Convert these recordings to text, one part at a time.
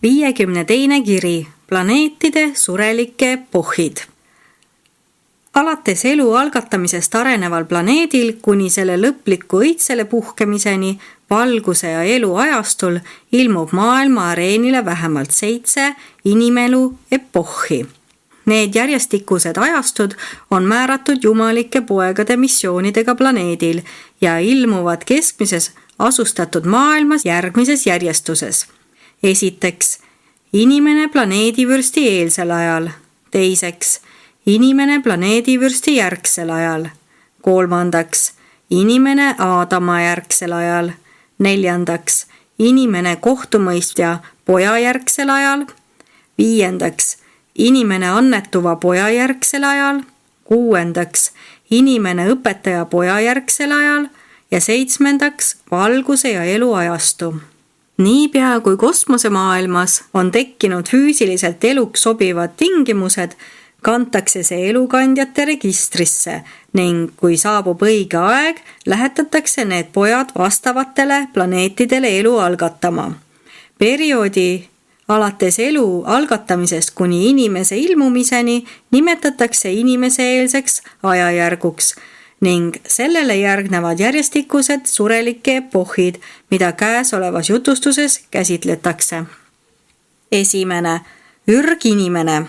52. kiri. Planeetide surelike epohhid. Alates elu algatamisest areneval planeedil kuni selle lõpliku õitsele puhkemiseni valguse ja elu ajastul ilmub maailma areenile vähemalt 7 inimelu epohhi. Need järjestikused ajastud on määratud jumalike poegade missioonidega planeedil ja ilmuvad keskmises asustatud maailmas järgmises järjestuses. Esiteks, inimene planeedivürsti eelsel ajal. Teiseks, inimene planeedivürsti järgsel ajal. Kolmandaks, inimene Aadama järgsel ajal. Neljandaks, inimene kohtumõistja poja järgsel ajal. Viiendaks, inimene annetuva poja järgsel ajal. Kuuendaks, inimene õpetaja poja järgsel ajal. Ja 7. valguse ja elu ajastu. Niipea kui kosmosemaailmas on tekkinud füüsiliselt eluks sobivad tingimused, kantakse see elukandjate registrisse ning kui saabub õige aeg, lähetatakse need pojad vastavatele planeetidele elu algatama. Perioodi alates elu algatamisest kuni inimese ilmumiseni nimetatakse inimese-eelseks ajajärguks ning sellele järgnevad järjestikused surelike epohhid, mida käesolevas jutustuses käsitletakse. Esimene, ürginimene.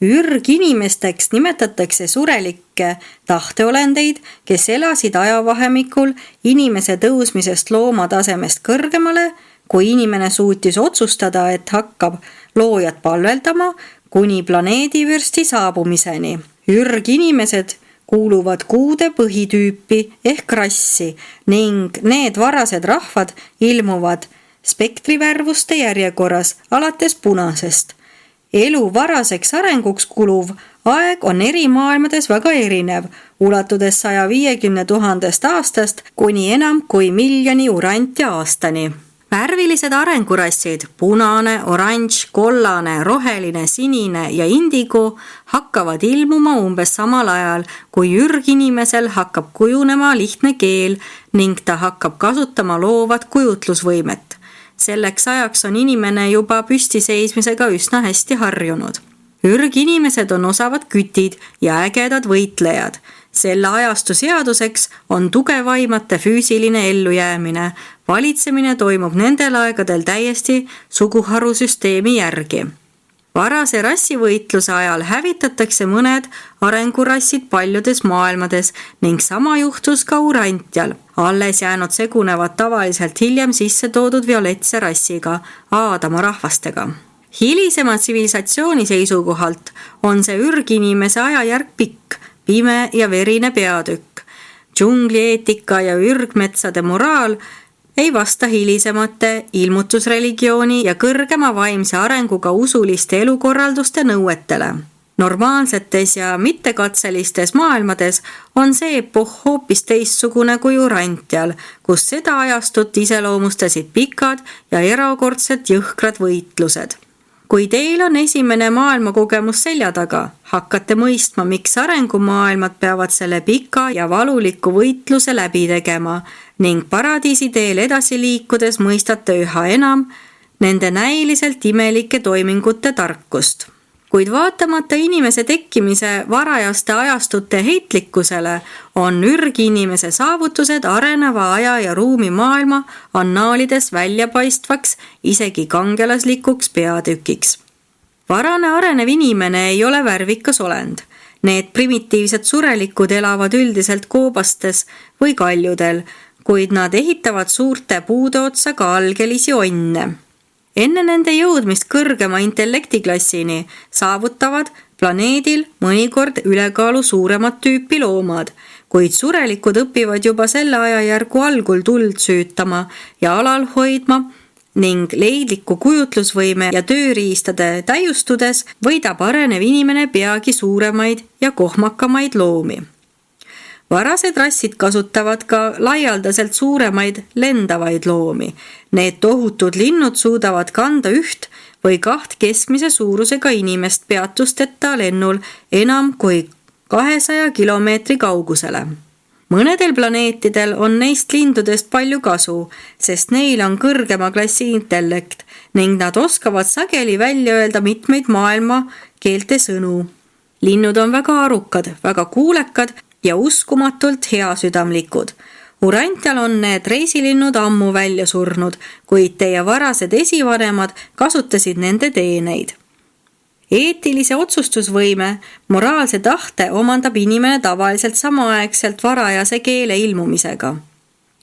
Ürginimesteks nimetatakse surelikke tahteolendeid, kes elasid ajavahemikul inimese tõusmisest loomatasemest kõrgemale, kui inimene suutis otsustada, et hakkab loojat palveldama kuni planeedivürsti saabumiseni. Ürginimesed kuuluvad kuude põhitüüpi ehk rassi ning need varased rahvad ilmuvad spektrivärvuste järjekorras alates punasest. Elu varaseks arenguks kuluv aeg on eri maailmades väga erinev, ulatudes 150 000 aastast kuni enam kui miljoni urantja aastani. Värvilised arengurassid, punane, oranž, kollane, roheline, sinine ja indigo hakkavad ilmuma umbes samal ajal, kui ürginimesel hakkab kujunema lihtne keel ning ta hakkab kasutama loovat kujutlusvõimet. Selleks ajaks on inimene juba püstiseismisega üsna hästi harjunud. Ürginimesed on osavad kütid ja ägedad võitlejad. Selle ajastu seaduseks on tugevaimate füüsiline ellujäämine. Valitsemine toimub nendel aegadel täiesti suguharusüsteemi järgi. Varase rassivõitluse ajal hävitatakse mõned arengurassid paljudes maailmades ning sama juhtus ka urantjal. Alles jäänud segunevad tavaliselt hiljem sisse toodud violetse rassiga, Aadama rahvastega. Hilisema tsivilisatsiooni seisukohalt on see ürginimese ajajärg pikk, pime ja verine peatükk. Džunglieetika ja ürgmetsade moraal ei vasta hilisemate ilmutusreligiooni ja kõrgema vaimse arenguga usuliste elukorralduste nõuetele. Normaalsetes ja mittekatselistes maailmades on see epohh hoopis teistsugune kui urantjal, kus seda ajastut iseloomustasid pikad ja erakordselt jõhkrad võitlused. Kui teil on esimene maailmakogemus selja taga, hakkate mõistma, miks arengumaailmad peavad selle pika ja valuliku võitluse läbi tegema ning paradiisi teel edasi liikudes mõistate üha enam nende näiliselt imelike toimingute tarkust. Kuid vaatamata inimese tekkimise varajaste ajastute heitlikkusele on ürginimese saavutused areneva aja ja ruumi maailma annaalides väljapaistvaks isegi kangelaslikuks peatükiks. Varane arenev inimene ei ole värvikas olend. Need primitiivsed surelikud elavad üldiselt koobastes või kaljudel, kuid nad ehitavad suurte puude otsa ka algelisi onne. Enne nende jõudmist kõrgema intellektiklassini saavutavad planeedil mõnikord ülekaalu suuremat tüüpi loomad, kuid surelikud õpivad juba selle ajajärgu algul tuld süütama ja alal hoidma ning leidliku kujutlusvõime ja tööriistade täiustudes võidab arenev inimene peagi suuremaid ja kohmakamaid loomi. Varased rassid kasutavad ka laialdaselt suuremaid lendavaid loomi. Need tohutud linnud suudavad kanda 1 või 2 keskmise suurusega inimest peatusteta lennul enam kui 200 kilomeetri kaugusele. Mõnedel planeetidel on neist lindudest palju kasu, sest neil on kõrgema klassi intellekt ning nad oskavad sageli välja öelda mitmeid maailma keelte sõnu. Linnud on väga arukad, väga kuulekad ja uskumatult heasüdamlikud. Urantial on need reisilinnud ammu välja surnud, kuid teie varased esivanemad kasutasid nende teeneid. Eetilise otsustusvõime, moraalse tahte omandab inimene tavaliselt samaaegselt varajase keele ilmumisega.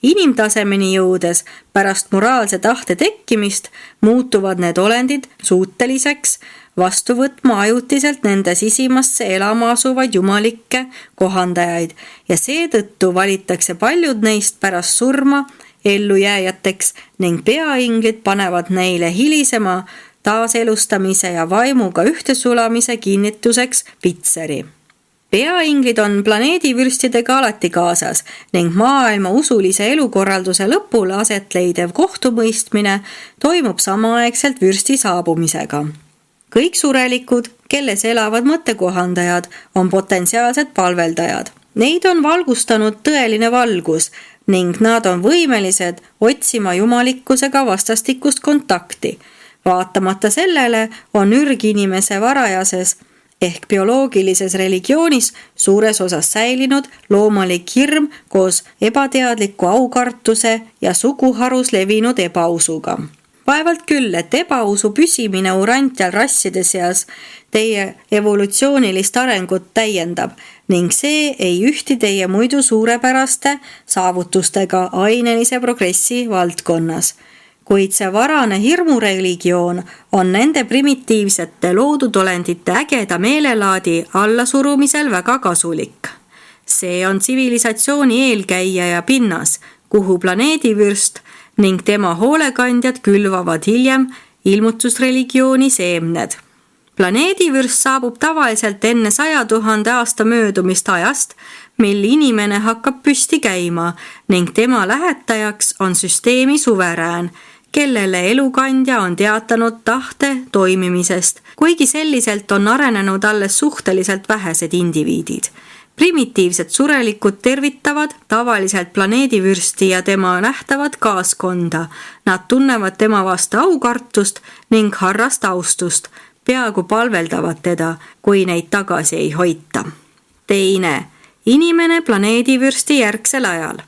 Inimtasemeni jõudes pärast moraalse tahte tekkimist muutuvad need olendid suuteliseks vastu võtma ajutiselt nende sisimasse elama asuvaid jumalikke kohandajaid ja seetõttu valitakse paljud neist pärast surma ellujääjateks ning peainglid panevad neile hilisema taaselustamise ja vaimuga ühtesulamise kinnituseks pitseri. Peainglid on planeedivürstidega alati kaasas ning maailma usulise elukorralduse lõpul asetleidev kohtumõistmine toimub samaaegselt vürsti saabumisega. Kõik surelikud, kelles elavad mõttekohandajad, on potentsiaalsed palveldajad. Neid on valgustanud tõeline valgus ning nad on võimelised otsima jumalikkusega vastastikust kontakti. Vaatamata sellele on ürginimese varajases ehk bioloogilises religioonis suures osas säilinud loomalik hirm koos ebateadliku aukartuse ja suguharus levinud ebausuga. Vaevalt küll, et ebausu püsimine urantial rasside seas teie evolutsioonilist arengut täiendab ning see ei ühti teie muidu suurepäraste saavutustega ainelise progressi valdkonnas. Kuid see varane hirmureligioon on nende primitiivsete loodudolendite ägeda meelelaadi allasurumisel väga kasulik. See on tsivilisatsiooni eelkäija ja pinnas, kuhu planeedivürst ning tema hoolekandjad külvavad hiljem ilmutusreligiooni seemned. Planeedivürst saabub tavaliselt enne 100 000 aasta möödumist ajast, mil inimene hakkab püsti käima ning tema lähetajaks on süsteemi suverään, kellele elukandja on teatanud tahte toimimisest, kuigi selliselt on arenenud alles suhteliselt vähesed indiviidid. Primitiivsed surelikud tervitavad tavaliselt planeedivürsti ja tema nähtavat kaaskonda. Nad tunnevad tema vastu aukartust ning harrast austust, peaaegu palveldavad teda, kui neid tagasi ei hoita. Teine, inimene planeedivürsti järgsel ajal.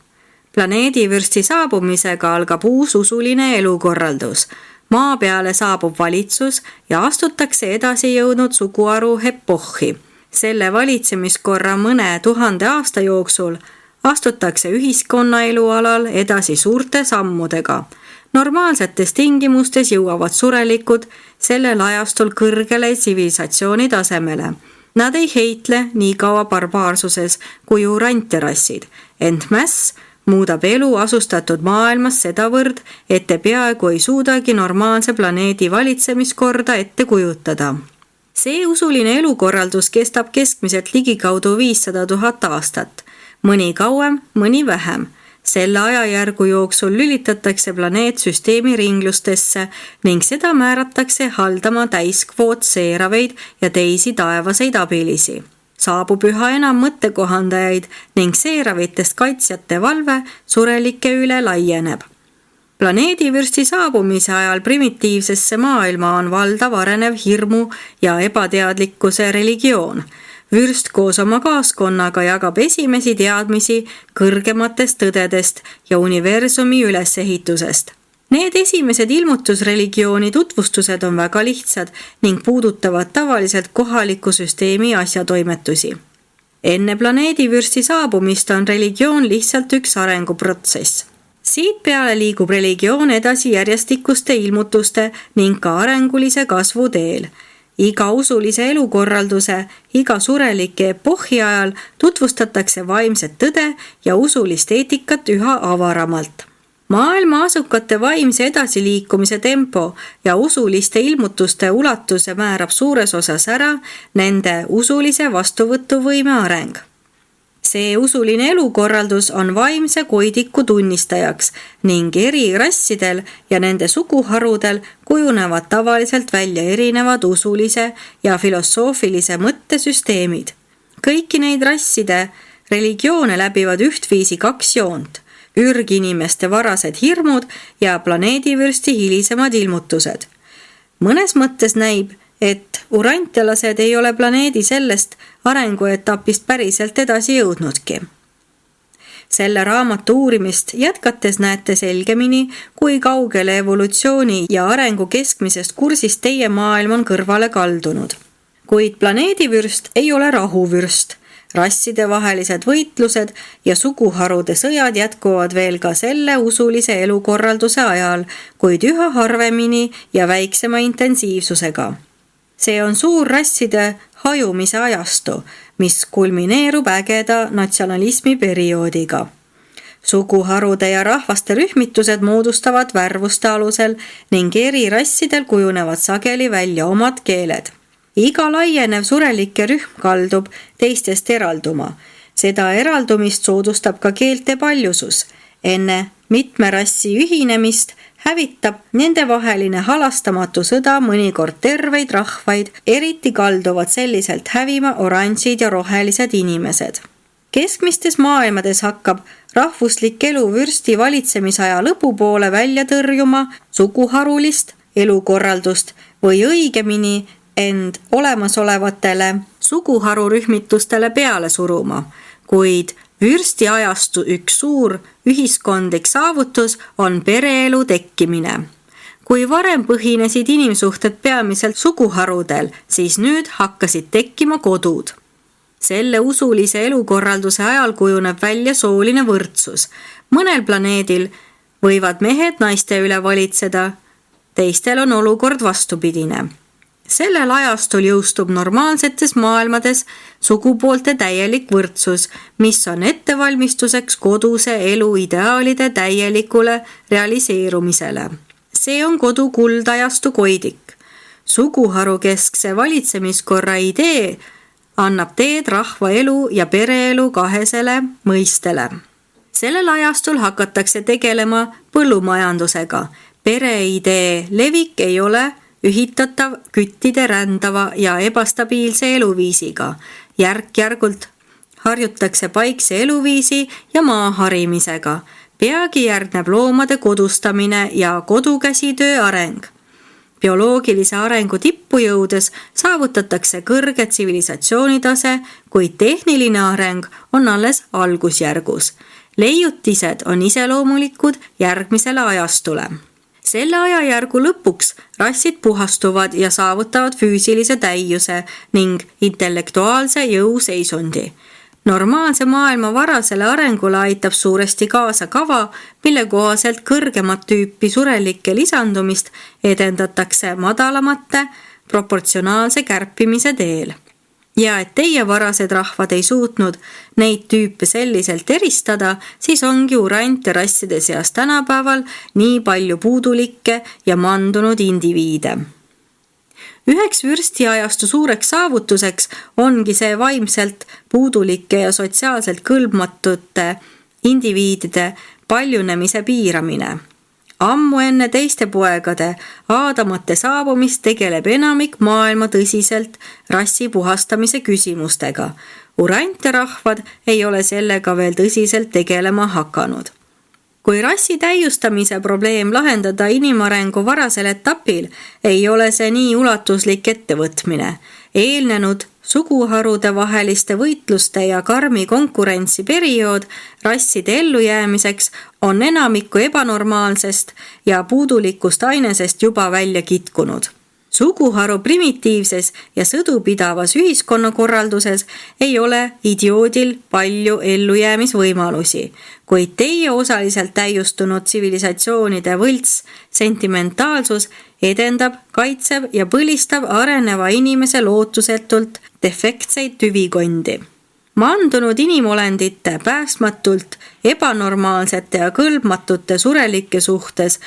Planeedivürsti saabumisega algab uus usuline elukorraldus. Maa peale saabub valitsus ja astutakse edasi jõudnud suguharu epohhi. Selle valitsemiskorra mõne 1000 aasta jooksul astutakse ühiskonnaelu alal edasi suurte sammudega. Normaalsetes tingimustes jõuavad surelikud sellel ajastul kõrgele tsivilisatsiooni tasemele. Nad ei heitle nii kaua barbaarsuses kui urantirassid, ent mäss muudab elu asustatud maailmas sedavõrd, et te peaaegu ei suudagi normaalse planeedi valitsemiskorda ette kujutada. See usuline elukorraldus kestab keskmiselt ligikaudu 500 000 aastat, mõni kauem, mõni vähem. Selle ajajärgu jooksul lülitatakse planeet süsteemi ringlustesse ning seda määratakse haldama täiskvoot seeraveid ja teisi taevaseid abilisi. Saabub üha enam mõttekohandajaid ning seeravitest kaitsjate valve surelike üle laieneb. Planeedivürsti saabumise ajal primitiivsesse maailma on valdav arenev hirmu ja ebateadlikkuse religioon. Vürst koos oma kaaskonnaga jagab esimesi teadmisi kõrgematest tõdedest ja universumi ülesehitusest. Need esimesed ilmutusreligiooni tutvustused on väga lihtsad ning puudutavad tavaliselt kohaliku süsteemi asjatoimetusi. Enne planeedivürsti saabumist on religioon lihtsalt üks arenguprotsess. Siit peale liigub religioon edasi järjestikuste ilmutuste ning ka arengulise kasvu teel. Iga usulise elukorralduse, iga surelike epohhi ajal tutvustatakse vaimset tõde ja usulist eetikat üha avaramalt. Maailma asukate vaimse edasiliikumise tempo ja usuliste ilmutuste ulatuse määrab suures osas ära nende usulise vastuvõtuvõime areng. See usuline elukorraldus on vaimse koidiku tunnistajaks ning eri rassidel ja nende suguharudel kujunevad tavaliselt välja erinevad usulise ja filosoofilise mõttesüsteemid. Kõiki neid rasside Religioone läbivad ühtviisi 2 joont: ürginimeste varased hirmud ja planeedivürsti hilisemad ilmutused. Mõnes mõttes näib, et urantialased ei ole planeedi sellest arenguetapist päriselt edasi jõudnudki. Selle raamatu uurimist jätkates näete selgemini, kui kaugele evolutsiooni ja arengu keskmisest kursist teie maailm on kõrvale kaldunud. Kuid planeedivürst ei ole rahuvürst. Rassidevahelised võitlused ja suguharude sõjad jätkuvad veel ka selle usulise elukorralduse ajal, kuid üha harvemini ja väiksema intensiivsusega. See on suur rasside hajumise ajastu, mis kulmineerub ägeda natsionalismi perioodiga. Suguharude ja rahvaste rühmitused moodustavad värvuste alusel ning eri rassidel kujunevad sageli välja omad keeled. Iga laienev surelike rühm kaldub teistest eralduma. Seda eraldumist soodustab ka keelte paljusus. Enne mitme rassi ühinemist hävitab nendevaheline halastamatu sõda mõnikord terveid rahvaid, eriti kalduvad selliselt hävima oranžid ja rohelised inimesed. Keskmistes maailmades hakkab rahvuslik elu vürsti valitsemisaja lõpupoole välja tõrjuma suguharulist elukorraldust või õigemini end olemasolevatele suguharurühmitustele peale suruma, kuid vürsti ajastu üks suur ühiskondlik saavutus on pereelu tekkimine. Kui varem põhinesid inimsuhted peamiselt suguharudel, siis nüüd hakkasid tekkima kodud. Selle usulise elukorralduse ajal kujuneb välja sooline võrdsus. Mõnel planeedil võivad mehed naiste üle valitseda, teistel on olukord vastupidine. Sellel ajastul jõustub normaalsetes maailmades sugupoolte täielik võrdsus, mis on ettevalmistuseks koduse elu ideaalide täielikule realiseerumisele. See on kodu kuldajastu koidik. Suguharu keskse valitsemiskorra idee annab teed rahvaelu ja pereelu kahesele mõistele. Sellel ajastul hakatakse tegelema põllumajandusega. Pereidee levik ei ole ühitatav küttide rändava ja ebastabiilse eluviisiga. Järk-järgult harjutakse paikse eluviisi ja maaharimisega. Peagi järgneb loomade kodustamine ja kodukäsitöö areng. Bioloogilise arengu tippu jõudes saavutatakse kõrge tsivilisatsioonitase, kuid tehniline areng on alles algusjärgus. Leiutised on iseloomulikud järgmisele ajastule. Selle ajajärgu lõpuks rassid puhastuvad ja saavutavad füüsilise täiuse ning intellektuaalse jõuseisundi. Normaalse maailma varasele arengule aitab suuresti kaasa kava, mille kohaselt kõrgemat tüüpi surelike lisandumist edendatakse madalamate proportsionaalse kärpimise teel. Ja et teie varased rahvad ei suutnud neid tüüpe selliselt eristada, siis ongi urante rasside seas tänapäeval nii palju puudulikke ja mandunud indiviide. Üheks vürstiajastu suureks saavutuseks ongi see vaimselt puudulike ja sotsiaalselt kõlbmatute indiviidide paljunemise piiramine. Ammu enne teiste poegade aadamate saabumist tegeleb enamik maailma tõsiselt rassi puhastamise küsimustega. Urante rahvad ei ole sellega veel tõsiselt tegelema hakanud. Kui rassi täiustamise probleem lahendada inimarengu varasel etapil, ei ole see nii ulatuslik ettevõtmine. Eelnenud suguharude vaheliste võitluste ja karmi konkurentsi periood rasside ellujäämiseks on enamikku ebanormaalsest ja puudulikust ainesest juba välja kitkunud. Suguharu primitiivses ja sõdupidavas ühiskonnakorralduses ei ole idioodil palju ellujäämisvõimalusi, kuid teie osaliselt täiustunud tsivilisatsioonide võlts sentimentaalsus edendab, kaitseb ja põlistab areneva inimese lootusetult defektseid tüvikondi. Mandunud inimolendite päästmatult ebanormaalsete ja kõlbmatute surelike suhtes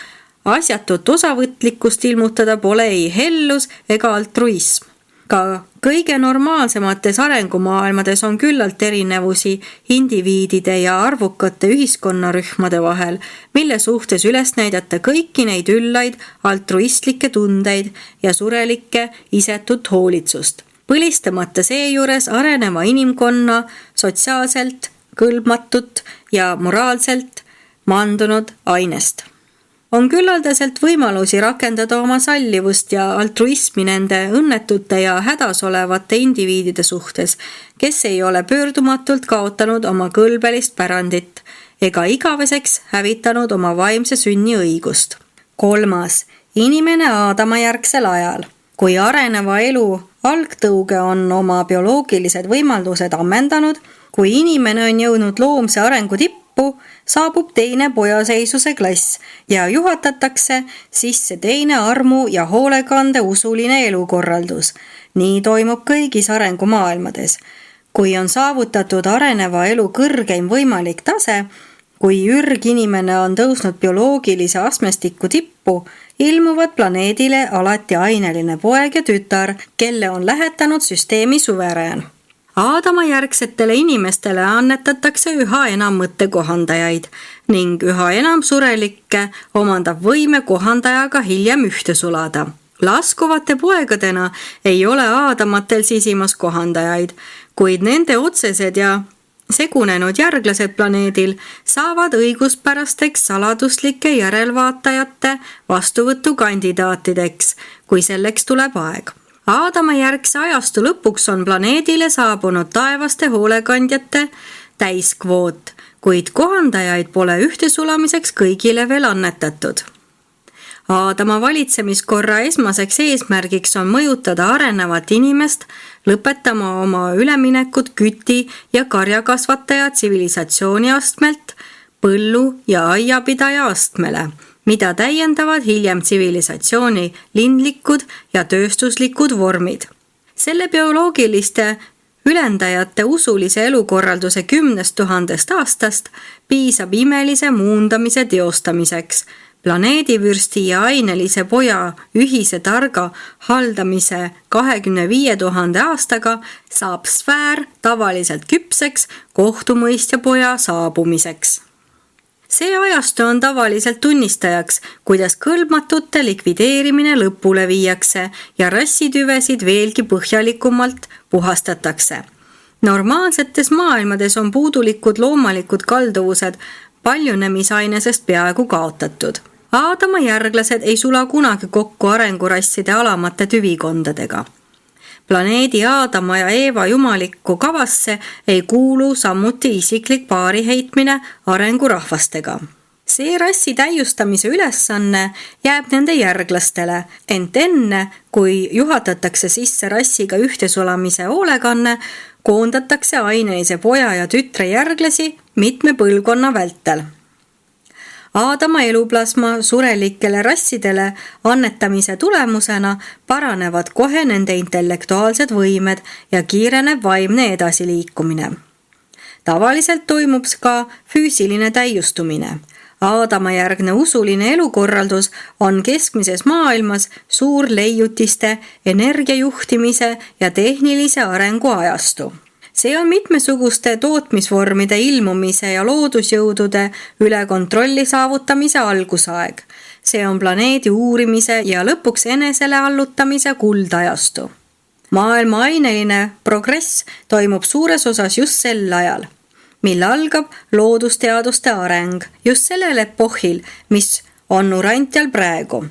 asjatut osavõtlikkust ilmutada pole ei hellus ega altruism. Ka kõige normaalsemates arengumaailmades on küllalt erinevusi indiviidide ja arvukate ühiskonnarühmade vahel, mille suhtes üles näidata kõiki neid üllaid altruistlikke tundeid ja surelikke isetut hoolitsust. Põlistamata seejuures areneva inimkonna sotsiaalselt kõlbmatut ja moraalselt mandunud ainest. On küllaldaselt võimalusi rakendada oma sallivust ja altruismi nende õnnetute ja hädas olevate indiviidide suhtes, kes ei ole pöördumatult kaotanud oma kõlbelist pärandit ega igaveseks hävitanud oma vaimse sünni õigust. 3. Inimene Aadama järgsel ajal. Kui areneva elu algtõuge on oma bioloogilised võimalused ammendanud, kui inimene on jõudnud loomse arengu tippu, saabub teine pojaseisuse klass ja juhatatakse sisse teine armu ja hoolekande usuline elukorraldus. Nii toimub kõigis arengumaailmades. Kui on saavutatud areneva elu kõrgeim võimalik tase, kui ürginimene on tõusnud bioloogilise astmestiku tippu, ilmuvad planeedile alati aineline poeg ja tütar, kelle on lähetanud süsteemi suverään. Aadama järgsetele inimestele annetatakse üha enam mõttekohandajaid ning üha enam surelikke omandab võime kohandajaga hiljem ühte sulada. Laskuvate poegadena ei ole Aadamatel sisimas kohandajaid, kuid nende otsesed ja segunenud järglased planeedil saavad õiguspärasteks saladuslike järelvaatajate vastuvõtukandidaatideks, kui selleks tuleb aeg. Aadama järgse ajastu lõpuks on planeedile saabunud taevaste hoolekandjate täiskvoot, kuid kohandajaid pole ühte sulamiseks kõigile veel annetatud. Aadama valitsemiskorra esmaseks eesmärgiks on mõjutada arenevat inimest, lõpetama oma üleminekut küti- ja karjakasvataja tsivilisatsiooni astmelt põllu- ja aiapidaja astmele, mida täiendavad hiljem tsivilisatsiooni lindlikud ja tööstuslikud vormid. Selle bioloogiliste ülendajate usulise elukorralduse 10 000 aastast piisab imelise muundamise teostamiseks. Planeedivürsti ja ainelise poja ühise targa haldamise 25 000 aastaga saab sfäär tavaliselt küpseks kohtumõistja poja saabumiseks. See ajastu on tavaliselt tunnistajaks, kuidas kõlbmatute likvideerimine lõpule viiakse ja rassitüvesid veelgi põhjalikumalt puhastatakse. Normaalsetes maailmades on puudulikud loomalikud kalduvused paljunemisainesest peaaegu kaotatud. Aadama järglased ei sula kunagi kokku arengurasside alamate tüvikondadega. Planeedi Aadama ja Eeva jumalikku kavasse ei kuulu samuti isiklik paariheitmine arengurahvastega. See rassi täiustamise ülesanne jääb nende järglastele, ent enne, kui juhatatakse sisse rassiga ühtesulamise hoolekanne, koondatakse ainelise poja ja tütre järglasi mitme põlvkonna vältel. Aadama eluplasma surelikele rassidele annetamise tulemusena paranevad kohe nende intellektuaalsed võimed ja kiireneb vaimne edasiliikumine. Tavaliselt toimub ka füüsiline täiustumine. Aadama järgne usuline elukorraldus on keskmises maailmas suur leiutiste, energiajuhtimise ja tehnilise arengu ajastu. See on mitmesuguste tootmisvormide ilmumise ja loodusjõudude üle kontrolli saavutamise algusaeg. See on planeedi uurimise ja lõpuks enesele allutamise kuldajastu. Maailma aineline progress toimub suures osas just sel ajal, mil algab loodusteaduste areng, just sellel epohhil, mis on Urantial praegu.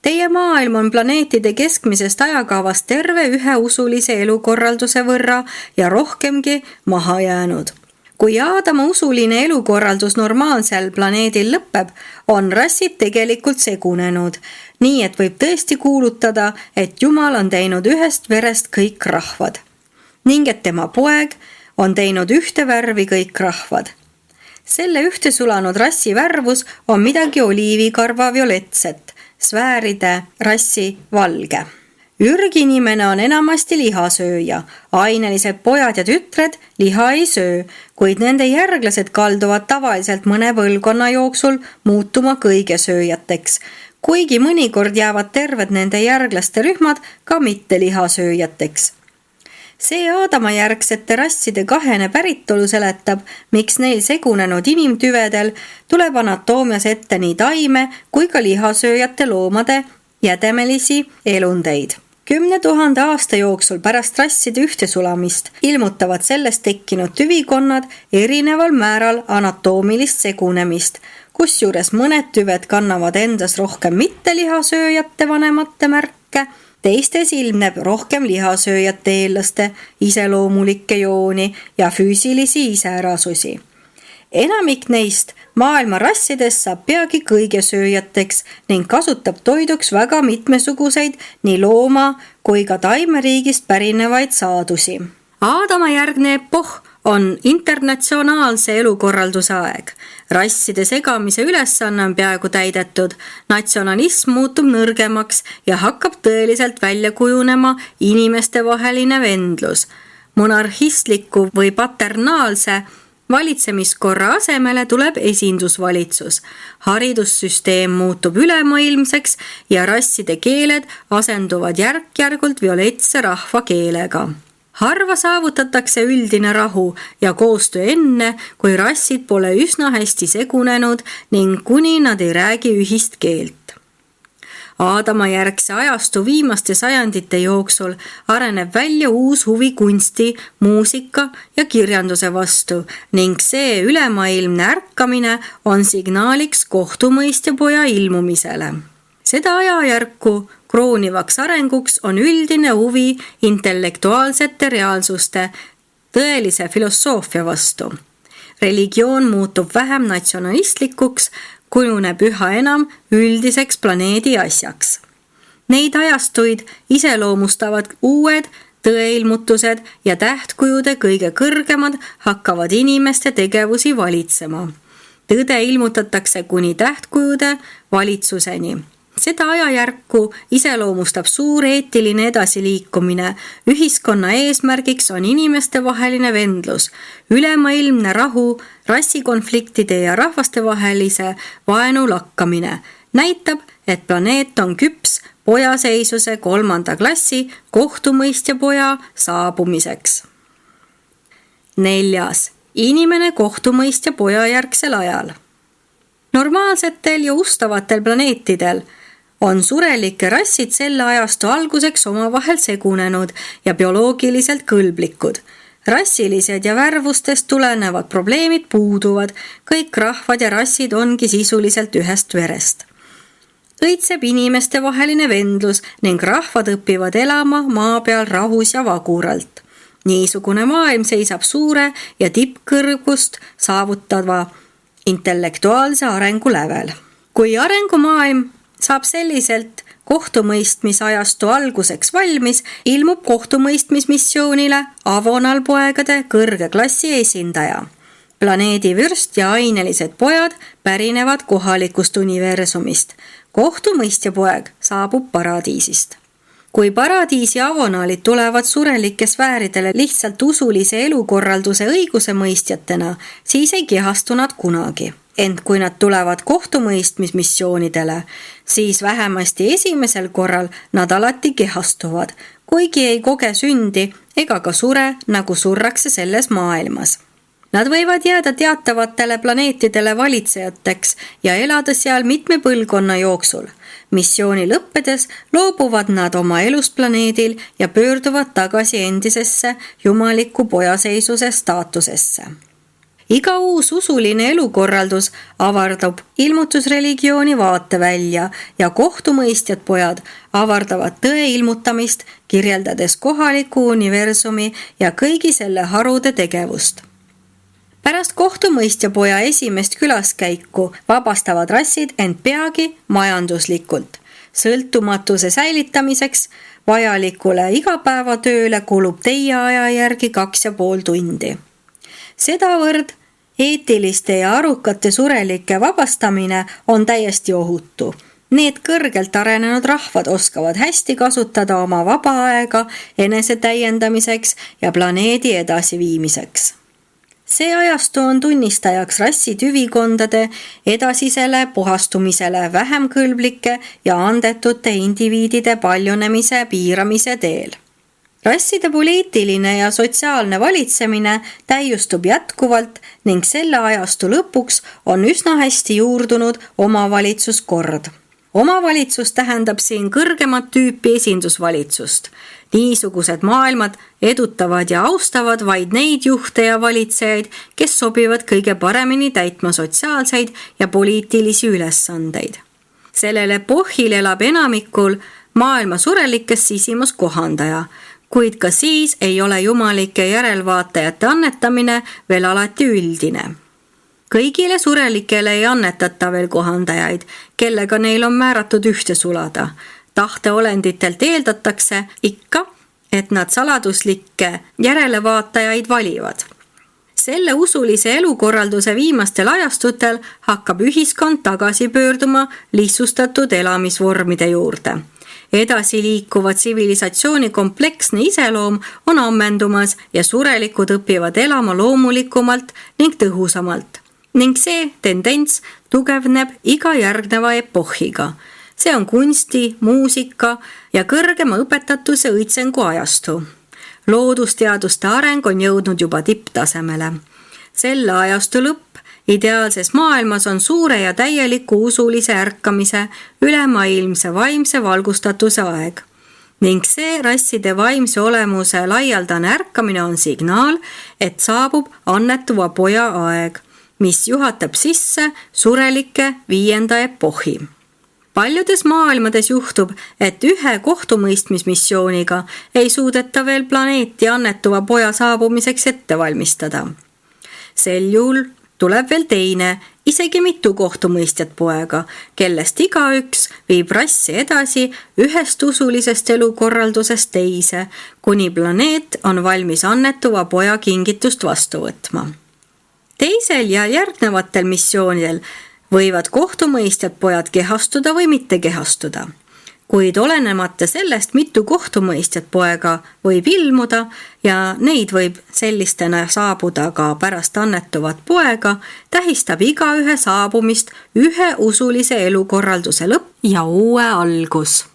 Teie maailm on planeetide keskmisest ajakavast terve ühe usulise elukorralduse võrra ja rohkemgi maha jäänud. Kui Aadama usuline elukorraldus normaalsel planeedil lõpeb, on rassid tegelikult segunenud, nii et võib tõesti kuulutada, et Jumal on teinud ühest verest kõik rahvad ning et tema poeg on teinud ühte värvi kõik rahvad. Selle ühte sulanud rassi värvus on midagi oliivikarva violetset, sfääride rassi valge. Ürginimene on enamasti lihasööja, ainelised pojad ja tütred liha ei söö, kuid nende järglased kalduvad tavaliselt mõne põlvkonna jooksul muutuma kõigesööjateks, kuigi mõnikord jäävad terved nende järglaste rühmad ka mitte lihasööjateks. See Aadama järgsete rasside kahene päritolu seletab, miks neil segunenud inimtüvedel tuleb anatoomias ette nii taime kui ka lihasööjate loomade jädemelisi elundeid. 10 000 aasta jooksul pärast rasside ühtesulamist ilmutavad sellest tekkinud tüvikonnad erineval määral anatoomilist segunemist, kusjuures mõned tüved kannavad endas rohkem mittelihasööjate vanemate märke, teistes ilmneb rohkem lihasööjate eelaste iseloomulikke jooni ja füüsilisi iseärasusi. Enamik neist maailma rassidest saab peagi kõigesööjateks ning kasutab toiduks väga mitmesuguseid nii looma- kui ka taimeriigist pärinevaid saadusi. Aadama järgne epohh on internatsionaalse elukorralduse aeg. Rasside segamise ülesanne on peaaegu täidetud, natsionalism muutub nõrgemaks ja hakkab tõeliselt välja kujunema inimestevaheline vendlus. Monarhistliku või paternaalse valitsemiskorra asemele tuleb esindusvalitsus. Haridussüsteem muutub ülemaailmseks ja rasside keeled asenduvad järk-järgult violetse rahvakeelega. Harva saavutatakse üldine rahu ja koostöö enne, kui rassid pole üsna hästi segunenud ning kuni nad ei räägi ühist keelt. Aadama järgse ajastu viimaste sajandite jooksul areneb välja uus huvi kunsti, muusika ja kirjanduse vastu ning see ülemaailmne ärkamine on signaaliks kohtumõistjapoja ilmumisele. Seda ajajärku kroonivaks arenguks on üldine huvi intellektuaalsete reaalsuste, tõelise filosoofia vastu. Religioon muutub vähem natsionalistlikuks, kujuneb üha enam üldiseks planeedi asjaks. Neid ajastuid iseloomustavad uued tõeilmutused ja tähtkujude kõige kõrgemad hakkavad inimeste tegevusi valitsema. Tõde ilmutatakse kuni tähtkujude valitsuseni. Seda ajajärku iseloomustab suur eetiline edasiliikumine. Ühiskonna eesmärgiks on inimestevaheline vendlus, ülemaailmne rahu, rassikonfliktide ja rahvastevahelise vaenu lakkamine. Näitab, et planeet on küps pojaseisuse 3. klassi kohtumõistjapoja saabumiseks. 4. Inimene kohtumõistjapoja järgsel ajal. Normaalsetel ja ustavatel planeetidel on surelike rassid selle ajastu alguseks omavahel segunenud ja bioloogiliselt kõlblikud. Rassilised ja värvustest tulenevad probleemid puuduvad, kõik rahvad ja rassid ongi sisuliselt ühest verest. Õitseb inimeste vaheline vendlus ning rahvad õpivad elama maa peal rahus ja vaguralt. Niisugune maailm seisab suure ja tippkõrgust saavutava intellektuaalse arengu lävel. Kui arengumaailm saab selliselt kohtumõistmisajastu alguseks valmis, ilmub kohtumõistmismissioonile avonalpoegade kõrge klassi esindaja. Planeedi vürst ja ainelised pojad pärinevad kohalikust universumist. Kohtumõistjapoeg saabub paradiisist. Kui paradiisi avonaalid tulevad surelike sfääridele lihtsalt usulise elukorralduse õigusemõistjatena, siis ei kehastu nad kunagi. Ent kui nad tulevad kohtumõistmismissioonidele, siis vähemasti esimesel korral nad alati kehastuvad, kuigi ei koge sündi ega ka sure, nagu surrakse selles maailmas. Nad võivad jääda teatavatele planeetidele valitsejateks ja elada seal mitme põlvkonna jooksul. Missiooni lõppedes loobuvad nad oma elust planeedil ja pöörduvad tagasi endisesse jumaliku pojaseisuse staatusesse. Iga uus usuline elukorraldus avardab ilmutusreligiooni vaatevälja ja kohtumõistjad pojad avardavad tõe ilmutamist, kirjeldades kohaliku universumi ja kõigi selle harude tegevust. Pärast kohtumõistjapoja esimest külaskäiku vabastavad rassid end peagi majanduslikult. Sõltumatuse säilitamiseks vajalikule igapäevatööle kulub teie aja järgi 2,5 tundi. Sedavõrd eetiliste ja arukate surelike vabastamine on täiesti ohutu. Need kõrgelt arenenud rahvad oskavad hästi kasutada oma vaba aega enesetäiendamiseks ja planeedi edasiviimiseks. See ajastu on tunnistajaks rassitüvikondade edasisele puhastumisele vähem kõlblike ja andetute indiviidide paljunemise piiramise teel. Rasside poliitiline ja sotsiaalne valitsemine täiustub jätkuvalt ning selle ajastu lõpuks on üsna hästi juurdunud omavalitsuskord. Omavalitsus tähendab siin kõrgemat tüüpi esindusvalitsust. Niisugused maailmad edutavad ja austavad vaid neid juhte ja valitsejaid, kes sobivad kõige paremini täitma sotsiaalseid ja poliitilisi ülesandeid. Sellel epohhil elab enamikul maailma surelikes sisimus kohandaja, kuid ka siis ei ole jumalike järelvaatajate annetamine veel alati üldine. Kõigile surelikele ei annetata veel kohandajaid, kellega neil on määratud ühte sulada. Tahteolenditelt eeldatakse ikka, et nad saladuslikke järelevaatajaid valivad. Selle usulise elukorralduse viimastel ajastutel hakkab ühiskond tagasi pöörduma lihtsustatud elamisvormide juurde. Edasi liikuva tsivilisatsiooni kompleksne iseloom on ammendumas ja surelikud õpivad elama loomulikumalt ning tõhusamalt. Ning see tendents tugevneb iga järgneva epohhiga. See on kunsti, muusika ja kõrgema õpetatuse õitsengu ajastu. Loodusteaduste areng on jõudnud juba tipptasemele. Selle ajastu lõpp ideaalses maailmas on suure ja täieliku usulise ärkamise ülemaailmse vaimse valgustatuse aeg. Ning see rasside vaimse olemuse laialdane ärkamine on signaal, et saabub annetuva poja aeg, mis juhatab sisse surelike 5. epohhi. Paljudes maailmades juhtub, et ühe kohtumõistmismissiooniga ei suudeta veel planeeti annetuva poja saabumiseks ette valmistada. Sel juhul tuleb veel teine, isegi mitu kohtumõistjat poega, kellest igaüks viib rassi edasi ühest usulisest elukorraldusest teise, kuni planeet on valmis annetuva poja kingitust vastu võtma. Teisel ja järgnevatel missioonidel võivad kohtumõistjad pojad kehastuda või mitte kehastuda. Kuid olenemata sellest, mitu kohtumõistjat poega võib ilmuda ja neid võib sellistena saabuda ka pärast annetuvat poega, tähistab igaühe saabumist ühe usulise elukorralduse lõpp ja uue algus.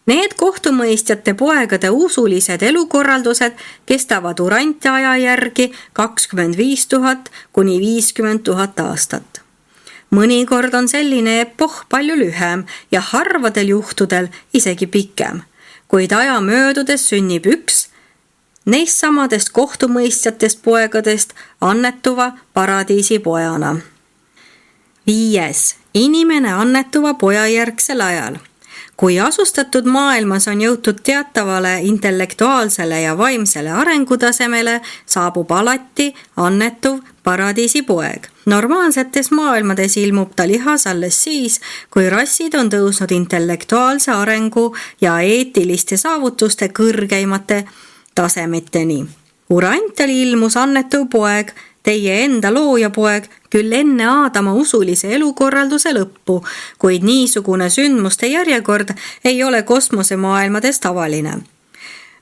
Need kohtumõistjate poegade usulised elukorraldused kestavad urantiaja järgi 25 000 kuni 50 000 aastat. Mõnikord on selline epohh palju lühem ja harvadel juhtudel isegi pikem, kuid aja möödudes sünnib üks neist samadest kohtumõistjatest poegadest annetuva paradiisi pojana. 5. Inimene annetuva poja järgsel ajal. Kui asustatud maailmas on jõutud teatavale intellektuaalsele ja vaimsele arengutasemele, saabub alati annetuv paradiisi poeg. Normaalsetes maailmades ilmub ta lihas alles siis, kui rassid on tõusnud intellektuaalse arengu ja eetiliste saavutuste kõrgeimate tasemeteni. Urantial ilmus annetuv poeg, teie enda looja poeg, küll enne Aadama usulise elukorralduse lõppu, kuid niisugune sündmuste järjekord ei ole kosmosemaailmades tavaline.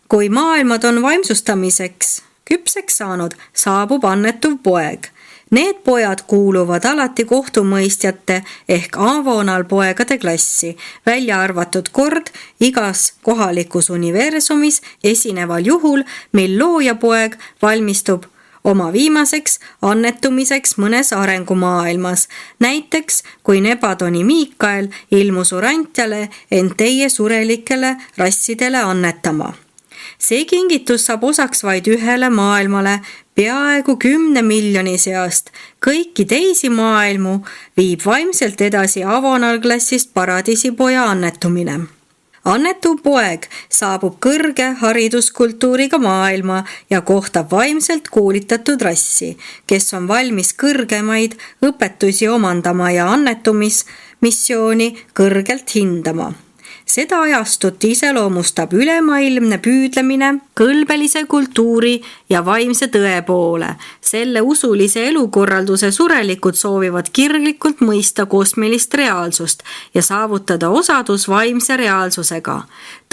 Kui maailmad on vaimsustamiseks küpseks saanud, saabub annetuv poeg. Need pojad kuuluvad alati kohtumõistjate ehk avonalpoegade klassi, välja arvatud kord igas kohalikus universumis esineval juhul, mil loojapoeg valmistub oma viimaseks annetumiseks mõnes arengumaailmas. Näiteks, kui Nebadoni Miikael ilmus urantiale end teie surelikele rassidele annetama. See kingitus saab osaks vaid ühele maailmale, peaaegu 10 miljoni seast. Kõiki teisi maailmu viib vaimselt edasi avonalklassist paradiisipoja annetumine. Annetuv poeg saabub kõrge hariduskultuuriga maailma ja kohtab vaimselt koolitatud rassi, kes on valmis kõrgemaid õpetusi omandama ja annetumismissiooni kõrgelt hindama. Seda ajastut iseloomustab ülemaailmne püüdlemine kõlbelise kultuuri ja vaimse tõe poole. Selle usulise elukorralduse surelikud soovivad kirglikult mõista kosmilist reaalsust ja saavutada osadus vaimse reaalsusega.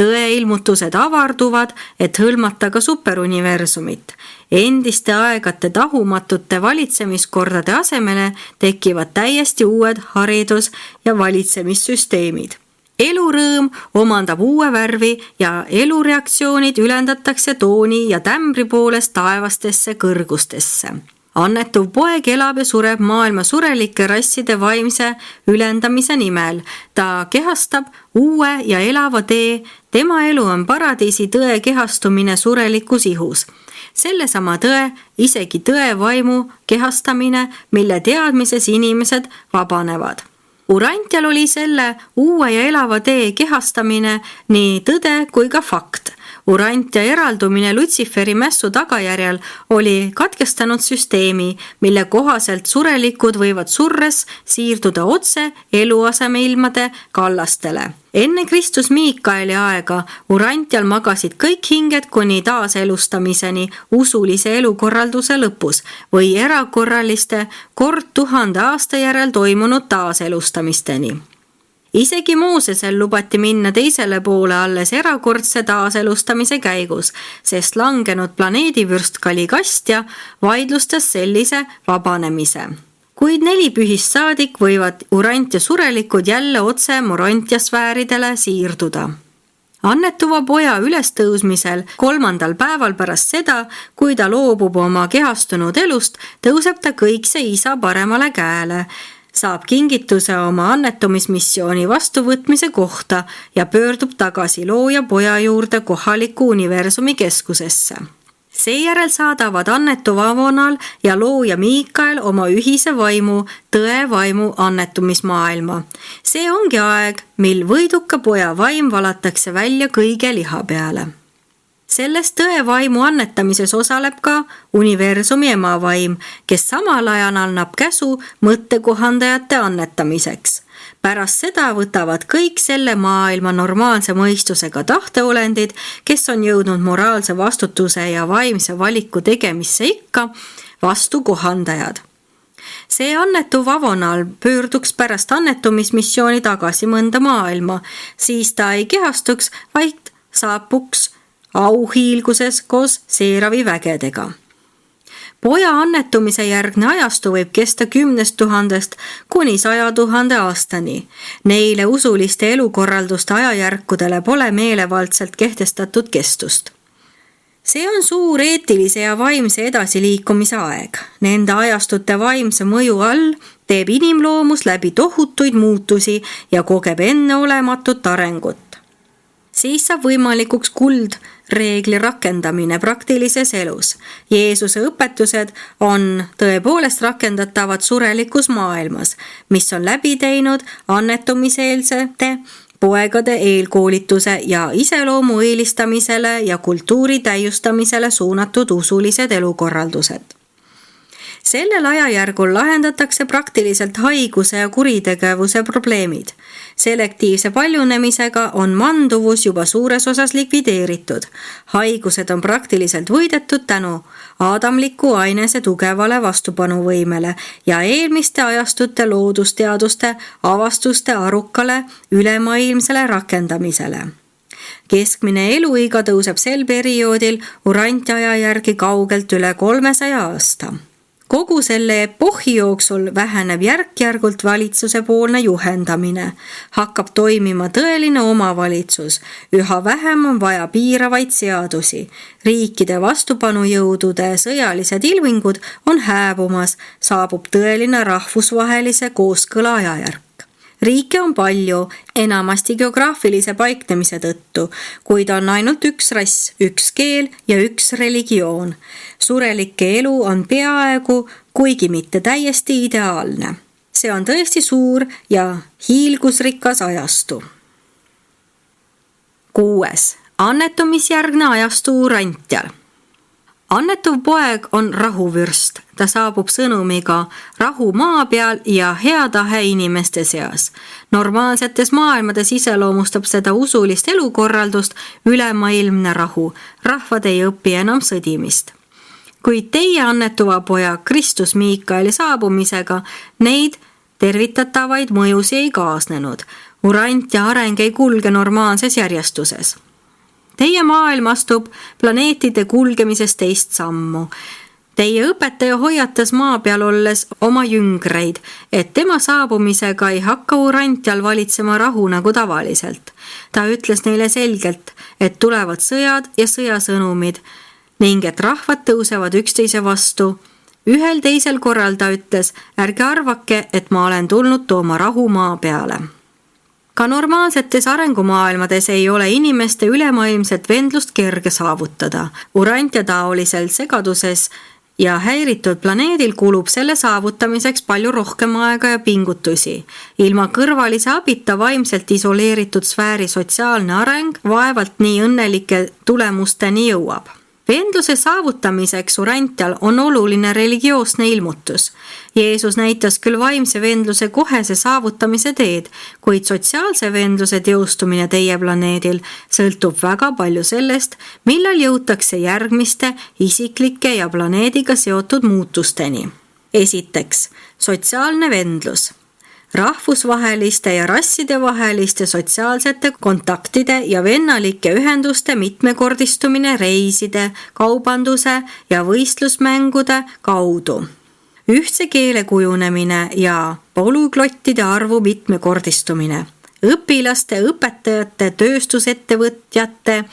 Tõeilmutused avarduvad, et hõlmata ka superuniversumit. Endiste aegade tahumatute valitsemiskordade asemele tekivad täiesti uued haridus- ja valitsemissüsteemid. Elurõõm omandab uue värvi ja elureaktsioonid ülendatakse tooni ja tämbri poolest taevastesse kõrgustesse. Annetuv poeg elab ja sureb maailma surelike rasside vaimse ülendamise nimel. Ta kehastab uue ja elava tee. Tema elu on paradiisi tõe kehastumine surelikus ihus. Sellesama tõe, isegi tõe vaimu kehastamine, mille teadmises inimesed vabanevad. Urantial oli selle uue ja elava tee kehastamine nii tõde kui ka fakt. Urantia eraldumine Lutsiferi mässu tagajärjel oli katkestanud süsteemi, mille kohaselt surelikud võivad surres siirduda otse eluasemeilmade kallastele. Enne Kristus Miikaeli aega Urantial magasid kõik hinged kuni taaselustamiseni usulise elukorralduse lõpus või erakorraliste kord 1000 aasta järel toimunud taaselustamisteni. Isegi Moosesel lubati minna teisele poole alles erakordse taaselustamise käigus, sest langenud planeedivürst Kaligastja vaidlustas sellise vabanemise. Kuid 4 pühist saadik võivad Urantia surelikud jälle otse Morontia sfääridele siirduda. Annetuva poja ülestõusmisel 3. päeval pärast seda, kui ta loobub oma kehastunud elust, tõuseb ta kõikse isa paremale käele, saab kingituse oma annetumismissiooni vastuvõtmise kohta ja pöördub tagasi looja poja juurde kohaliku universumi keskusesse. Seejärel saadavad annetuva Avonal ja looja Miikael oma ühise vaimu, tõe vaimu annetumismaailma. See ongi aeg, mil võiduka poja vaim valatakse välja kõige liha peale. Selles tõe vaimu annetamises osaleb ka universumi emavaim, kes samal ajal annab käsu mõttekohandajate annetamiseks. Pärast seda võtavad kõik selle maailma normaalse mõistusega tahteolendid, kes on jõudnud moraalse vastutuse ja vaimse valiku tegemisse ikka, vastu kohandajad. See annetuv Avonal pöörduks pärast annetumismissiooni tagasi mõnda maailma, siis ta ei kehastuks, vaid saabuks auhiilguses koos Seeravi vägedega. Poja annetumise järgne ajastu võib kesta 10 000 kuni 100 000 aastani. Neile usuliste elukorralduste ajajärkudele pole meelevaldselt kehtestatud kestust. See on suur eetilise ja vaimse edasiliikumise aeg. Nende ajastute vaimse mõju all teeb inimloomus läbi tohutuid muutusi ja kogeb enneolematut arengut. Siis saab võimalikuks kuldreegli rakendamine praktilises elus. Jeesuse õpetused on tõepoolest rakendatavad surelikus maailmas, mis on läbi teinud annetumiseelsete poegade eelkoolituse ja iseloomu eelistamisele ja kultuuri täiustamisele suunatud usulised elukorraldused. Sellel ajajärgul lahendatakse praktiliselt haiguse ja kuritegevuse probleemid. Selektiivse paljunemisega on manduvus juba suures osas likvideeritud. Haigused on praktiliselt võidetud tänu aadamliku ainese tugevale vastupanuvõimele ja eelmiste ajastute loodusteaduste avastuste arukale ülemaailmsele rakendamisele. Keskmine eluiga tõuseb sel perioodil Urantia aja järgi kaugelt üle 300 aasta. Kogu selle epohhi jooksul väheneb järk-järgult valitsuse poolne juhendamine. Hakkab toimima tõeline omavalitsus. Üha vähem on vaja piiravaid seadusi. Riikide vastupanujõudude sõjalised ilmingud on hääbumas. Saabub tõeline rahvusvahelise kooskõla ajajärk. Riike on palju, enamasti geograafilise paiknemise tõttu, kuid on ainult üks rass, üks keel ja üks religioon. Surelike elu on peaaegu, kuigi mitte täiesti ideaalne. See on tõesti suur ja hiilgusrikas ajastu. 6. Annetumisjärgne ajastu Urantial. Annetuv poeg on rahuvürst. Ta saabub sõnumiga rahu maa peal ja hea tahe inimeste seas. Normaalsetes maailmades iseloomustab seda usulist elukorraldust ülemaailmne rahu. Rahvad ei õpi enam sõdimist. Kuid teie annetuva poja Kristus Miikaeli saabumisega neid tervitatavaid mõjusi ei kaasnenud. Urantia areng ei kulge normaalses järjestuses. Teie maailm astub planeetide kulgemises teist sammu. Teie õpetaja hoiatas maa peal olles oma jüngreid, et tema saabumisega ei hakka Urantial valitsema rahu nagu tavaliselt. Ta ütles neile selgelt, et tulevad sõjad ja sõjasõnumid ning et rahvad tõusevad üksteise vastu Ühel teisel korral ta ütles, ärge arvake, et ma olen tulnud tooma rahu maa peale. Ka normaalsetes arengumaailmades ei ole inimeste ülemaailmset vendlust kerge saavutada. Urantia taolisel segaduses ja häiritud planeedil kulub selle saavutamiseks palju rohkem aega ja pingutusi. Ilma kõrvalise abita vaimselt isoleeritud sfääri sotsiaalne areng vaevalt nii õnnelike tulemusteni jõuab. Vendluse saavutamiseks Urantial on oluline religioosne ilmutus. Jeesus näitas küll vaimse vendluse kohese saavutamise teed, kuid sotsiaalse vendluse teostumine teie planeedil sõltub väga palju sellest, millal jõutakse järgmiste isiklike ja planeediga seotud muutusteni. Esiteks, sotsiaalne vendlus. Rahvusvaheliste ja rasside vaheliste sotsiaalsete kontaktide ja vennalike ühenduste mitmekordistumine reiside, kaubanduse ja võistlusmängude kaudu. Ühtse keele kujunemine ja polüglottide arvu mitmekordistumine. Õpilaste, õpetajate, tööstusettevõtjate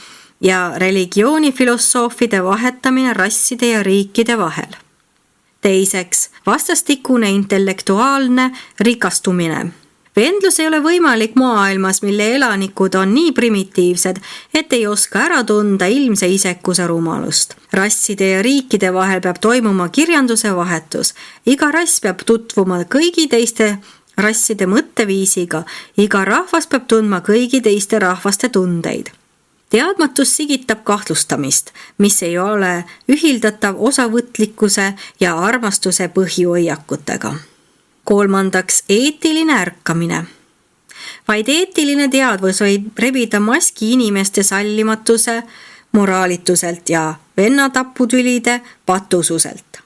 ja religioonifilosoofide vahetamine rasside ja riikide vahel. Teiseks, vastastikune intellektuaalne rikastumine. Vendlus ei ole võimalik maailmas, mille elanikud on nii primitiivsed, et ei oska ära tunda ilmse isekuse rumalust. Rasside ja riikide vahel peab toimuma kirjanduse vahetus. Iga rass peab tutvuma kõigi teiste rasside mõtteviisiga. Iga rahvas peab tundma kõigi teiste rahvaste tundeid. Teadmatus sigitab kahtlustamist, mis ei ole ühildatav osavõtlikkuse ja armastuse põhihoiakutega. Kolmandaks, eetiline ärkamine. Vaid eetiline teadvus võib rebida maski inimeste sallimatuse, moraalituselt ja vennataputülide patususelt.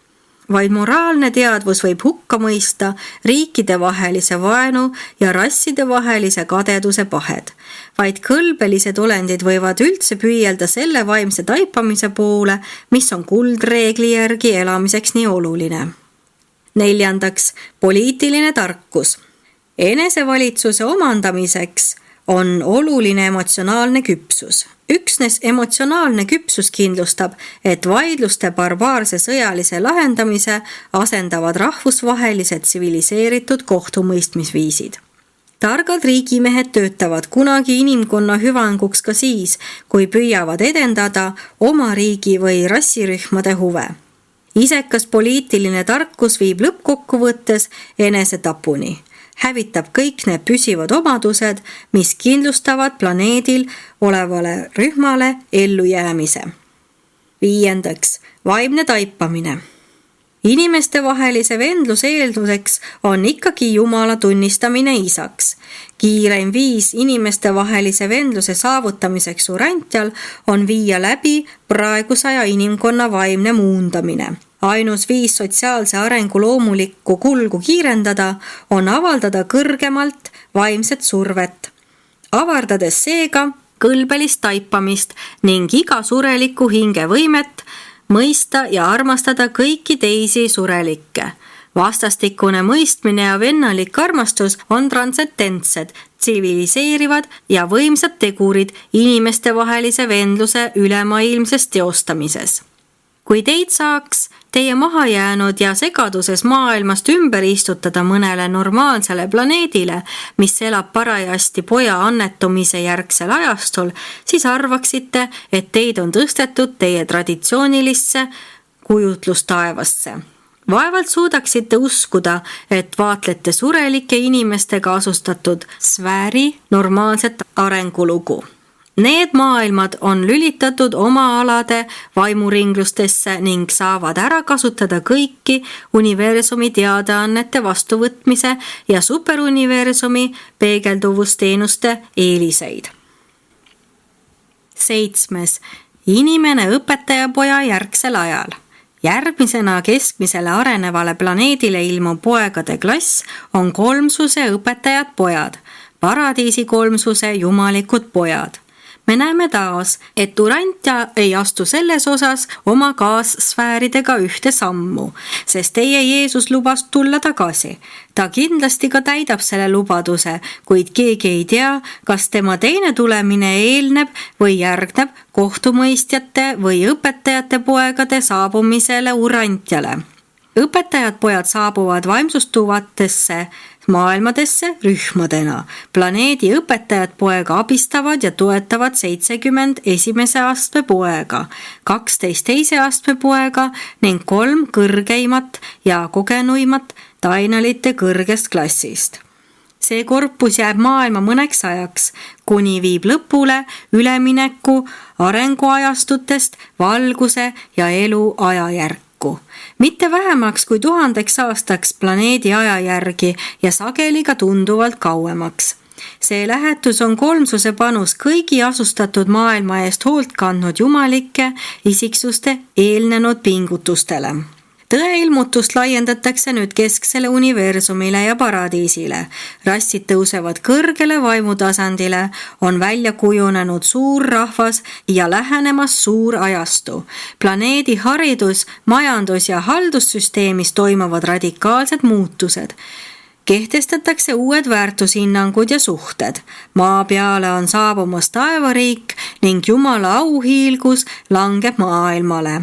Vaid moraalne teadvus võib hukka mõista riikide vahelise vaenu ja rasside vahelise kadeduse pahed. Vaid kõlbelised olendid võivad üldse püüelda selle vaimse taipamise poole, mis on kuldreegli järgi elamiseks nii oluline. Neljandaks, poliitiline tarkus. Enesevalitsuse omandamiseks on oluline emotsionaalne küpsus. Üksnes emotsionaalne küpsus kindlustab, et vaidluste barbaarse sõjalise lahendamise asendavad rahvusvahelised tsiviliseeritud kohtumõistmisviisid. Targad riigimehed töötavad kunagi inimkonna hüvanguks ka siis, kui püüavad edendada oma riigi või rassirühmade huve. Isekas poliitiline tarkus viib lõppkokkuvõttes enesetapuni. Hävitab kõik need püsivad omadused, mis kindlustavad planeedil olevale rühmale ellujäämise. Viiendaks, vaimne taipamine. Inimeste vahelise vendluse eelduseks on ikkagi Jumala tunnistamine isaks. Kiireim viis inimeste vahelise vendluse saavutamiseks Urantial on viia läbi praegusaja inimkonna vaimne muundamine. Ainus viis sotsiaalse arengu loomulikku kulgu kiirendada on avaldada kõrgemalt vaimset survet, avardades seega kõlbelist taipamist ning iga sureliku hinge võimet mõista ja armastada kõiki teisi surelikke. Vastastikune mõistmine ja vennalik armastus on transcendentsed, tsiviliseerivad ja võimsad tegurid inimeste vahelise vendluse ülemaailmses teostamises. Kui teid saaks teie mahajäänud ja segaduses maailmast ümber istutada mõnele normaalsele planeedile, mis elab parajasti poja annetumise järgsel ajastul, siis arvaksite, et teid on tõstetud teie traditsioonilisse kujutlustaevasse. Vaevalt suudaksite uskuda, et vaatlete surelike inimestega asustatud sfääri normaalset arengulugu. Need maailmad on lülitatud oma alade vaimuringlustesse ning saavad ära kasutada kõiki universumi teadaannete vastuvõtmise ja superuniversumi peegelduvusteenuste eeliseid. 7. Inimene õpetajapoja järgsel ajal. Järgmisena keskmisele arenevale planeedile ilmuv poegade klass on kolmsuse õpetajad pojad, paradiisi kolmsuse jumalikud pojad. Me näeme taas, et Urantia ei astu selles osas oma kaassfääridega ühte sammu, sest teie Jeesus lubas tulla tagasi. Ta kindlasti ka täidab selle lubaduse, kuid keegi ei tea, kas tema teine tulemine eelneb või järgneb kohtumõistjate või õpetajate poegade saabumisele Urantiale. õpetajad pojad saabuvad vaimsustuvatesse maailmadesse rühmadena. Planeedi õpetajad poega abistavad ja toetavad 70 esimese astme poega, 12 teise astme poega ning 3 kõrgeimat ja kogenuimat tainalite kõrgest klassist. See korpus jääb maailma mõneks ajaks, kuni viib lõpule ülemineku arenguajastutest valguse ja elu ajajärku. Mitte vähemaks kui 1000 aastaks planeedi ajajärgi ja sageli ka tunduvalt kauemaks. See lähetus on kolmsuse panus kõigi asustatud maailma eest hoolt kandnud jumalike isiksuste eelnenud pingutustele. Tõeilmutust laiendatakse nüüd kesksele universumile ja paradiisile. Rassid tõusevad kõrgele vaimutasandile, on välja kujunenud suur rahvas ja lähenemas suur ajastu. Planeedi haridus, majandus ja haldussüsteemis toimuvad radikaalsed muutused. Kehtestatakse uued väärtushinnangud ja suhted. Maa peale on saabumas taevariik ning Jumala auhiilgus langeb maailmale.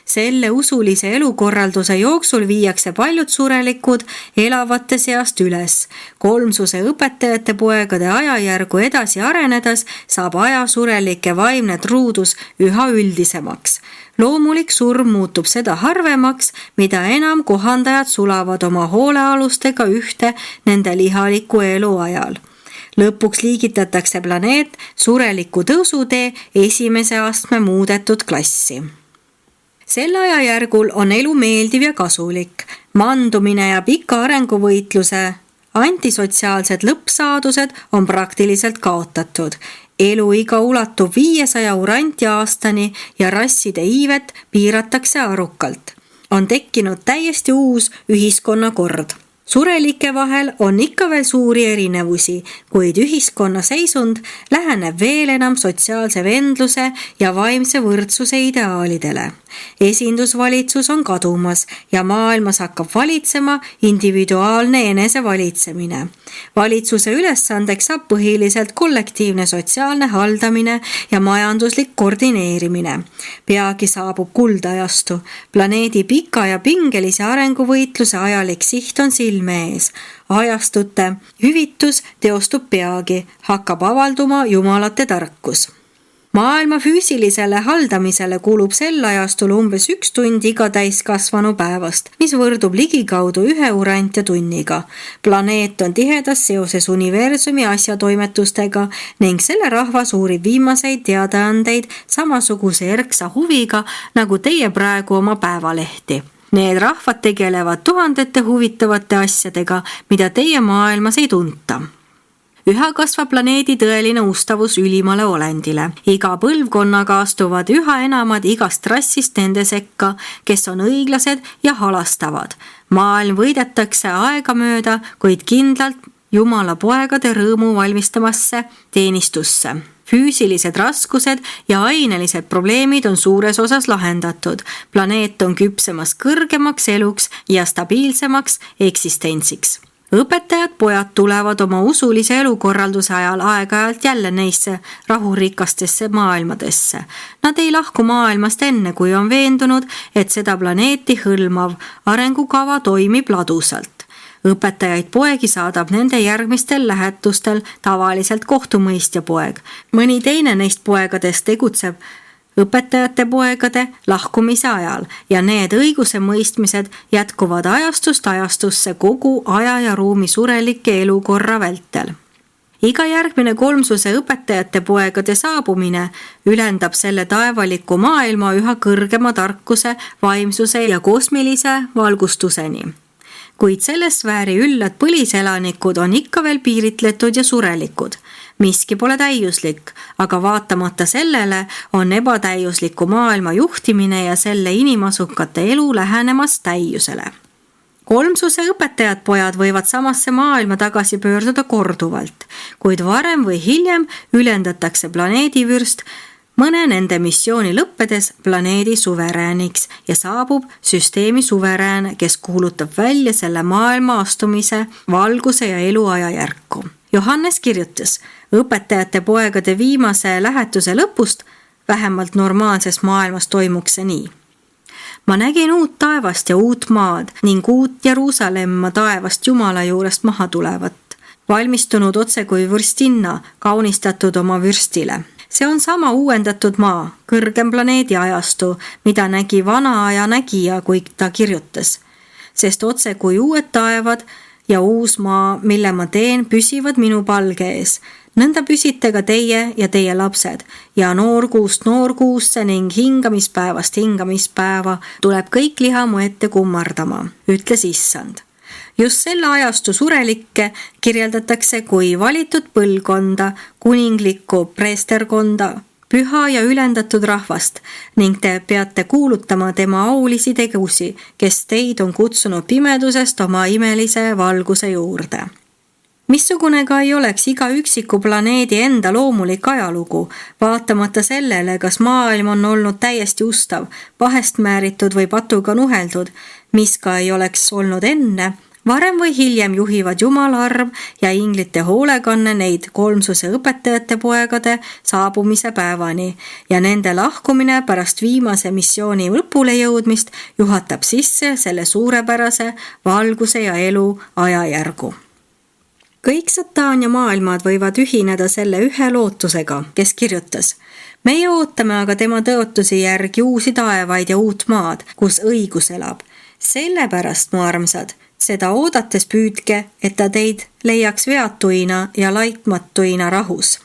Selle usulise elukorralduse jooksul viiakse paljud surelikud elavate seast üles. Kolmsuse õpetajate poegade ajajärgu edasi arenedes saab ajasurelike vaimne truudus üha üldisemaks. Loomulik surm muutub seda harvemaks, mida enam kohandajad sulavad oma hoolealustega ühte nende lihaliku elu ajal. Lõpuks liigitatakse planeet sureliku tõusutee esimese astme muudetud klassi. Sel ajajärgul on elu meeldiv ja kasulik. Mandumine ja pika arenguvõitluse antisotsiaalsed lõppsaadused on praktiliselt kaotatud. Eluiga ulatub 500 uranti aastani ja rasside iivet piiratakse arukalt. On tekkinud täiesti uus ühiskonnakord. Surelike vahel on ikka veel suuri erinevusi, kuid ühiskonna seisund läheneb veel enam sotsiaalse vendluse ja vaimse võrdsuse ideaalidele. Esindusvalitsus on kadumas ja maailmas hakkab valitsema individuaalne enesevalitsemine. Valitsuse ülesandeks saab põhiliselt kollektiivne sotsiaalne haldamine ja majanduslik koordineerimine. Peagi saabub kuldajastu. Planeedi pika ja pingelise arenguvõitluse ajalik siht on silme ees. Ajastute hüvitus teostub peagi, hakkab avalduma jumalate tarkus. Maailma füüsilisele haldamisele kulub sel ajastul umbes 1 tund iga täiskasvanu päevast, mis võrdub ligikaudu 1 urantja tunniga. Planeet on tihedas seoses universumi asjatoimetustega ning selle rahvas uurib viimaseid teadaandeid samasuguse erksa huviga, nagu teie praegu oma päevalehti. Need rahvad tegelevad tuhandete huvitavate asjadega, mida teie maailmas ei tunta. Üha kasvab planeedi tõeline ustavus ülimale olendile. Iga põlvkonnaga astuvad üha enamad igast rassist nende sekka, kes on õiglased ja halastavad. Maailm võidetakse aegamööda, kuid kindlalt Jumala poegade rõõmu valmistamasse teenistusse. Füüsilised raskused ja ainelised probleemid on suures osas lahendatud. Planeet on küpsemas kõrgemaks eluks ja stabiilsemaks eksistentsiks. Õpetajad pojad tulevad oma usulise elukorralduse ajal aeg-ajalt jälle neisse rahurikastesse maailmadesse. Nad ei lahku maailmast enne, kui on veendunud, et seda planeeti hõlmav arengukava toimib ladusalt. Õpetajaid poegi saadab nende järgmistel lähetustel tavaliselt kohtumõistja poeg. Mõni teine neist poegadest tegutseb õpetajate poegade lahkumise ajal ja need õiguse mõistmised jätkuvad ajastust ajastusse kogu aja ja ruumi surelike elukorra vältel. Iga järgmine kolmsuse õpetajate poegade saabumine ülendab selle taevaliku maailma üha kõrgema tarkuse, vaimsuse ja kosmilise valgustuseni. Kuid selle sfääri üllad põliselanikud on ikka veel piiritletud ja surelikud. Miski pole täiuslik, aga vaatamata sellele on ebatäiusliku maailma juhtimine ja selle inimasukate elu lähenemas täiusele. Kolmsuse õpetajad pojad võivad samasse maailma tagasi pöörduda korduvalt, kuid varem või hiljem ülendatakse planeedivürst mõne nende missiooni lõppedes planeedi suverääniks ja saabub süsteemi suverään, kes kuulutab välja selle maailma astumise, valguse ja elu ajajärku. Johannes kirjutas, õpetajate poegade viimase lähetuse lõpust vähemalt normaalses maailmas toimuks see nii. ma nägin uut taevast ja uut maad ning uut Jeruusalemma taevast Jumala juurest maha tulevat, valmistunud otse kui vürstinna, kaunistatud oma vürstile. See on sama uuendatud maa, kõrgem planeedi ajastu, mida nägi vana aja nägija, kui ta kirjutas. Sest otse kui uued taevad ja uus maa, mille ma teen, püsivad minu palge ees. Nõnda püsite ka teie ja teie lapsed ja noorkuust noorkuusse ning hingamispäevast hingamispäeva tuleb kõik liha mu ette kummardama, ütles Issand. Just selle ajastu surelikke kirjeldatakse kui valitud põlvkonda, kuninglikku preesterkonda, püha ja ülendatud rahvast ning te peate kuulutama tema aulisi tegusi, kes teid on kutsunud pimedusest oma imelise valguse juurde. Missugune ka ei oleks iga üksiku planeedi enda loomulik ajalugu, vaatamata sellele, kas maailm on olnud täiesti ustav, vahest määritud või patuga nuheldud, mis ka ei oleks olnud enne, varem või hiljem juhivad Jumala arv ja inglite hoolekanne neid kolmsuse õpetajate poegade saabumise päevani ja nende lahkumine pärast viimase missiooni lõpule jõudmist juhatab sisse selle suurepärase valguse ja elu ajajärgu. Kõik Satan ja maailmad võivad ühineda selle ühe lootusega, kes kirjutas: meie ootame aga tema tõotusi järgi uusi taevaid ja uut maad, kus õigus elab. Sellepärast, mu armsad, seda oodates püüdke, et ta teid leiaks veatuina ja laitmatuina rahus.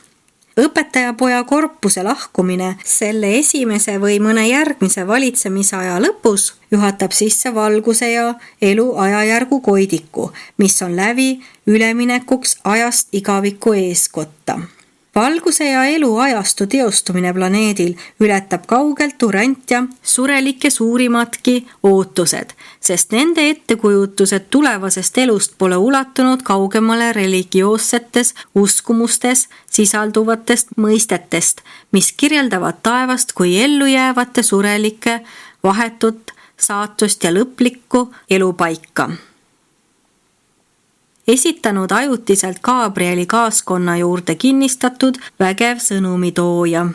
Õpetajapoja korpuse lahkumine selle esimese või mõne järgmise valitsemisaja lõpus juhatab sisse valguse ja elu ajajärgu koidiku, mis on lävi üleminekuks ajast igaviku eeskotta. Valguse ja elu ajastu teostumine planeedil ületab kaugelt urant ja surelike suurimatki ootused, sest nende ettekujutused tulevasest elust pole ulatunud kaugemale religioossetes uskumustes sisalduvatest mõistetest, mis kirjeldavad taevast kui ellu jäävate surelike vahetut saatust ja lõplikku elupaika. Esitanud ajutiselt Gabrieli kaaskonna juurde kinnistatud vägev sõnumitooja,